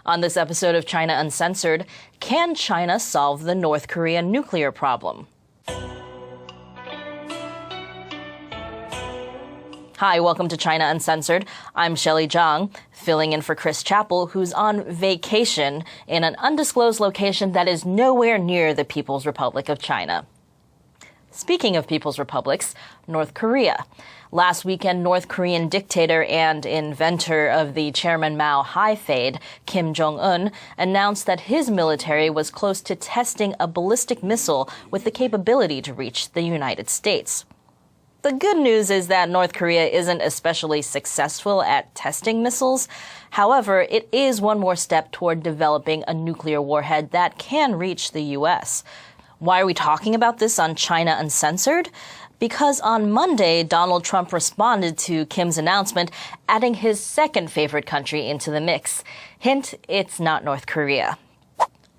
On this episode of China Uncensored, can China solve the North Korean nuclear problem? Hi, welcome to China Uncensored. I'm Shelley Zhang, filling in for Chris Chappell, who's on vacation in an undisclosed location that is nowhere near the People's Republic of China. Speaking of People's Republics, North Korea. Last weekend, North Korean dictator and inventor of the Chairman Mao high fade, Kim Jong-un, announced that his military was close to testing a ballistic missile with the capability to reach the United States. The good news is that North Korea isn't especially successful at testing missiles. However, it is one more step toward developing a nuclear warhead that can reach the U.S. Why are we talking about this on China Uncensored? Because on Monday, Donald Trump responded to Kim's announcement, adding his second favorite country into the mix. Hint, it's not North Korea.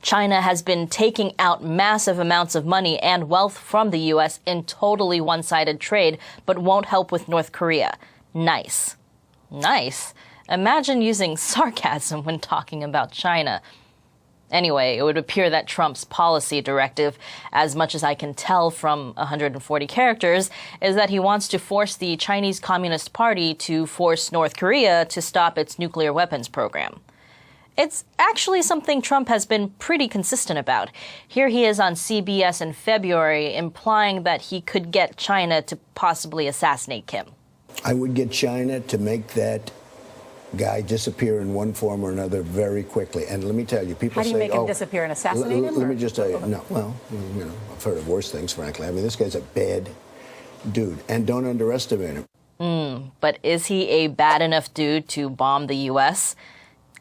China has been taking out massive amounts of money and wealth from the U.S. in totally one-sided trade, but won't help with North Korea. Nice. Nice? Imagine using sarcasm when talking about China. Anyway, it would appear that Trump's policy directive, as much as I can tell from 140 characters, is that he wants to force the Chinese Communist Party to force North Korea to stop its nuclear weapons program. It's actually something Trump has been pretty consistent about. Here he is on CBS in February, implying that he could get China to possibly assassinate Kim. I would get China to make that guy disappear in one form or another very quickly. And let me tell you, people say, how do you make him disappear and assassinate him? Let me just tell you, no, well, I've heard of worse things, frankly. I mean, this guy's a bad dude, and don't underestimate him. But is he a bad enough dude to bomb the U.S.?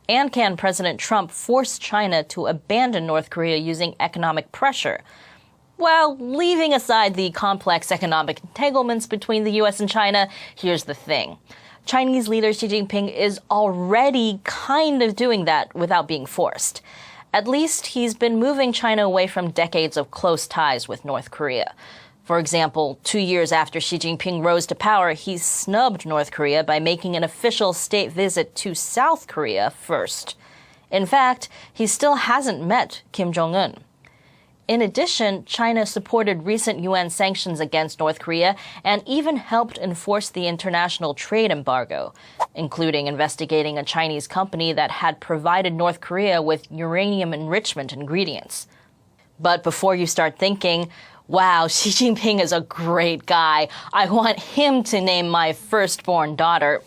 And can President Trump force China to abandon North Korea using economic pressure? Well, leaving aside the complex economic entanglements between the U.S. and China, here's the thing. Chinese leader Xi Jinping is already kind of doing that without being forced. At least he's been moving China away from decades of close ties with North Korea. For example, 2 years after Xi Jinping rose to power, he snubbed North Korea by making an official state visit to South Korea first. In fact, he still hasn't met Kim Jong-un. In addition, China supported recent UN sanctions against North Korea and even helped enforce the international trade embargo, including investigating a Chinese company that had provided North Korea with uranium enrichment ingredients. But before you start thinking, wow, Xi Jinping is a great guy, I want him to name my firstborn daughter,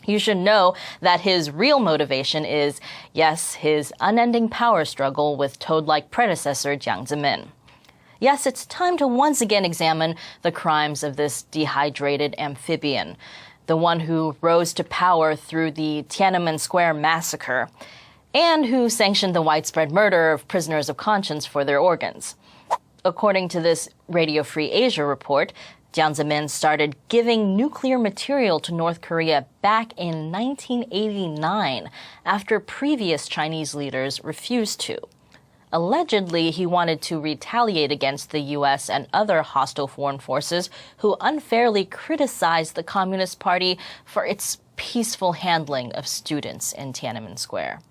you should know that his real motivation is, yes, his unending power struggle with toad-like predecessor Jiang Zemin. Yes, it's time to once again examine the crimes of this dehydrated amphibian, the one who rose to power through the Tiananmen Square massacre, and who sanctioned the widespread murder of prisoners of conscience for their organs. According to this Radio Free Asia report, Jiang Zemin started giving nuclear material to North Korea back in 1989 after previous Chinese leaders refused to. Allegedly, he wanted to retaliate against the U.S. and other hostile foreign forces who unfairly criticized the Communist Party for its peaceful handling of students in Tiananmen Square.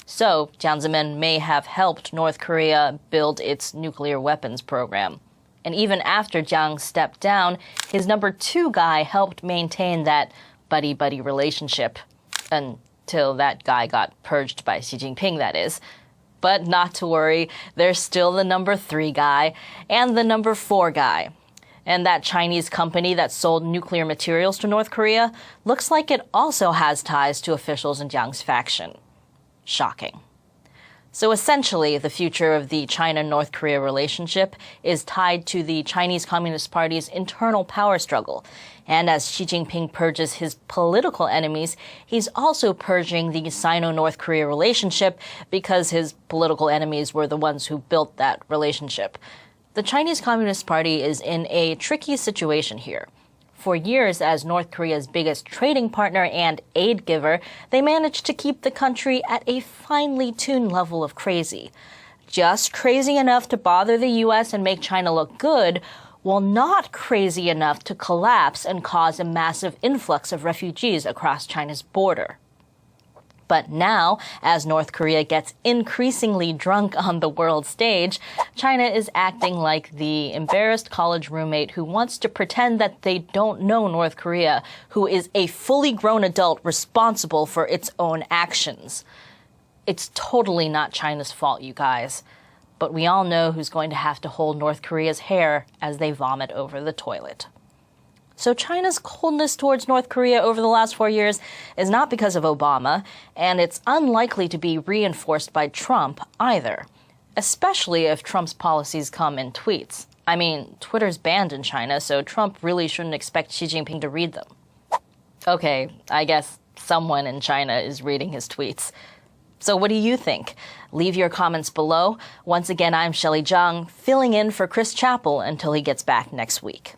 So, Jiang Zemin may have helped North Korea build its nuclear weapons program. And even after Jiang stepped down, his number 2 guy helped maintain that buddy-buddy relationship. Until that guy got purged by Xi Jinping, that is. But not to worry, there's still the number 3 guy and the number 4 guy. And that Chinese company that sold nuclear materials to North Korea looks like it also has ties to officials in Jiang's faction. Shocking. So essentially, the future of the China-North Korea relationship is tied to the Chinese Communist Party's internal power struggle. And as Xi Jinping purges his political enemies, he's also purging the Sino-North Korea relationship because his political enemies were the ones who built that relationship. The Chinese Communist Party is in a tricky situation here. For years, as North Korea's biggest trading partner and aid giver, they managed to keep the country at a finely tuned level of crazy. Just crazy enough to bother the U.S. and make China look good, while not crazy enough to collapse and cause a massive influx of refugees across China's border. But now, as North Korea gets increasingly drunk on the world stage, China is acting like the embarrassed college roommate who wants to pretend that they don't know North Korea, who is a fully grown adult responsible for its own actions. It's totally not China's fault, you guys. But we all know who's going to have to hold North Korea's hair as they vomit over the toilet. So China's coldness towards North Korea over the last 4 years is not because of Obama, and it's unlikely to be reinforced by Trump either, especially if Trump's policies come in tweets. I mean, Twitter's banned in China, so Trump really shouldn't expect Xi Jinping to read them. Okay, I guess someone in China is reading his tweets. So what do you think? Leave your comments below. Once again, I'm Shelley Zhang, filling in for Chris Chappell until he gets back next week.